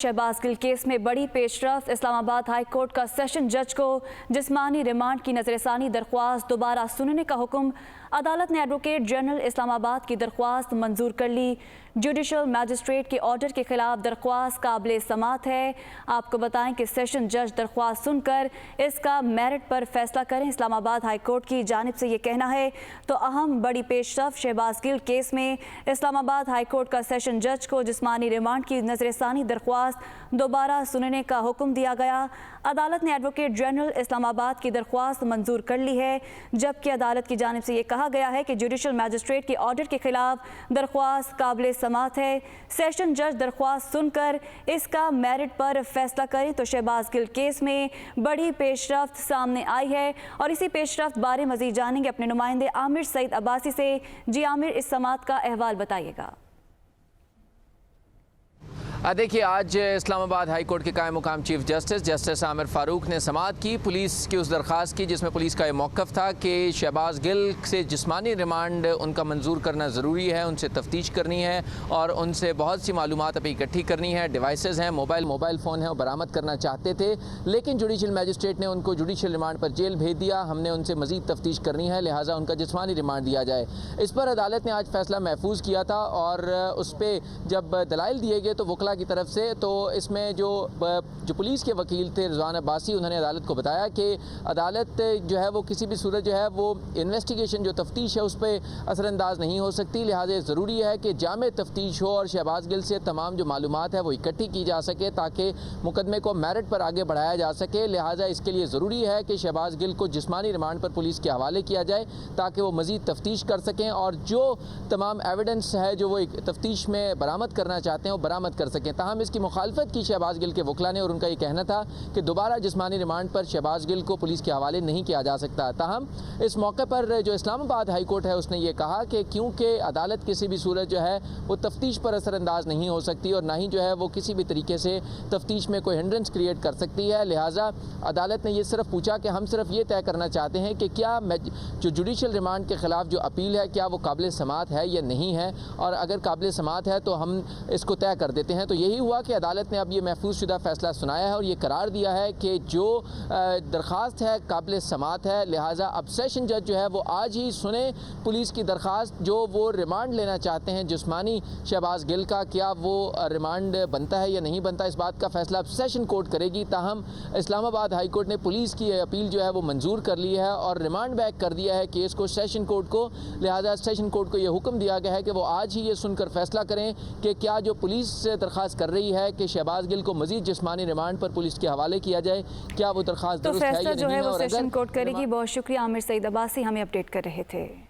Shahbaz Gill case में बड़ी पेशरफ। Islamabad high court का सेशन जज को जिस्मानी रिमांड की नजरसानी दरख्वास्त दोबारा सुनने का हुक्म। अदालत ने एडवोकेट जनरल इस्लामाबाद की दरख्वास्त मंजूर कर ली। जुडिशल मैजिस्ट्रेट के ऑर्डर के खिलाफ दरख्वास्त काबिल समात है। आपको बताएं कि सेशन जज दरख्वास्त सुनकर इसका मेरिट पर फैसला करें। इस्लामाबाद हाई कोर्ट की जानिब से ये कहना है। तो अहम बड़ी पेशरफ शहबाज गिल केस में इस्लामाबाद हाई कोर्ट का सेशन जज को जिस्मानी रिमांड की नजरसानी दरख्वास्त दोबारा सुनने का हुक्म दिया गया। अदालत ने एडवोकेट जनरल इस्लामाबाद की दरख्वास्त मंजूर कर ली है, जबकि अदालत की जानिब से ये कहा गया है कि जुडिशल मैजिस्ट्रेट के ऑर्डर के खिलाफ दरख्वास्त काबिल समात है। सेशन जज दरख्वास्त सुनकर इसका मेरिट पर फैसला करें। तो शहबाज गिल केस में बड़ी पेशरफ्त सामने आई है और इसी पेशरफ्त बारे मजीद जानेंगे अपने नुमाइंदे आमिर सईद अब्बासी से। जी आमिर, इस समात का अहवाल बताइएगा। देखिए, आज इस्लामाबाद हाई कोर्ट के कायम मुकाम चीफ जस्टिस आमिर फारूक ने समाअत की पुलिस की उस दरख्वास्त की जिसमें पुलिस का ये मौक़िफ़ था कि शहबाज गिल से जिस्मानी रिमांड उनका मंजूर करना ज़रूरी है, उनसे तफ्तीश करनी है और उनसे बहुत सी मालूमात अभी इकट्ठी करनी है। डिवाइसेस हैं, मोबाइल फ़ोन है, वो बरामद करना चाहते थे, लेकिन जुडिशल मैजिस्ट्रेट ने उनको जुडिशल रिमांड पर जेल भेज दिया। हमने उनसे मज़ीद तफ्तीश करनी है, लिहाजा उनका जिस्मानी रिमांड दिया जाए। इस पर अदालत ने आज फैसला महफूज किया था और उस पर जब दलाइल दिए गए तो वकला की तरफ से, तो इसमें जो पुलिस के वकील थे रिजवान अब्बासी, उन्होंने अदालत को बताया कि अदालत जो है वो किसी भी सूरत जो है वो इन्वेस्टिगेशन जो तफ्तीश है उस पर असरअंदाज नहीं हो सकती। लिहाजा ज़रूरी है कि जामे तफ्तीश हो और शहबाज गिल से तमाम जो मालूमात है वो इकट्ठी की जा सके ताकि मुकदमे को मेरिट पर आगे बढ़ाया जा सके। लिहाजा इसके लिए ज़रूरी है कि शहबाज गिल को जिस्मानी रिमांड पर पुलिस के हवाले किया जाए ताकि वो मज़ीद तफ्तीश कर सकें और जो तमाम एविडेंस है जो वो तफ्तीश में बरामद करना चाहते हैं वो बरामद कर सकें। ताहम इसकी मुखालफत की शहबाज गिल के वकला ने और उनका ये कहना था कि दोबारा जिस्मानी रिमांड पर शहबाज गिल को पुलिस के हवाले नहीं किया जा सकता। ताहम इस मौके पर जो इस्लामाबाद हाई कोर्ट है उसने ये कहा कि क्योंकि अदालत किसी भी सूरत जो है वो तफ्तीश पर असरअंदाज नहीं हो सकती और ना ही जो है वो किसी भी तरीके से तफ्तीश में कोई हिंड्रेंस क्रिएट कर सकती है। लिहाजा अदालत ने ये सिर्फ पूछा कि हम सिर्फ ये तय करना चाहते हैं कि क्या जो जुडिशल रिमांड के ख़िलाफ़ जो अपील है क्या वो काबिल समात है या नहीं है, और अगर काबिल समात है तो हम इसको तय कर देते हैं। तो यही हुआ कि अदालत ने अब ये महफूज शुदा फैसला सुनाया है और ये करार दिया है कि जो दरख्वास्त है काबिल समात है। लिहाजा अब सेशन जज जो है वो आज ही सुने पुलिस की दरख्वास्त, जो वो रिमांड लेना चाहते हैं जिस्मानी शहबाज गिल का, क्या वो रिमांड बनता है या नहीं बनता, इस बात का फैसला अब सेशन कोर्ट करेगी। ताहम इस्लामाबाद हाई कोर्ट ने पुलिस की अपील जो है वो मंजूर कर ली है और रिमांड बैक कर दिया है केस को सेशन कोर्ट को। लिहाजा सेशन कोर्ट को ये हुक्म दिया गया है कि वो आज ही ये सुनकर फैसला करें कि क्या जो पुलिस दरख्वास्त कर रही है कि शहबाज गिल को मजीद जिस्मानी रिमांड पर पुलिस के हवाले किया जाए, क्या वो दरख्वास्त तो दुरुस्त है या फैसला जो नहीं है है। वो और सेशन कोर्ट करेगी। बहुत शुक्रिया आमिर सईद अब्बासी, हमें अपडेट कर रहे थे।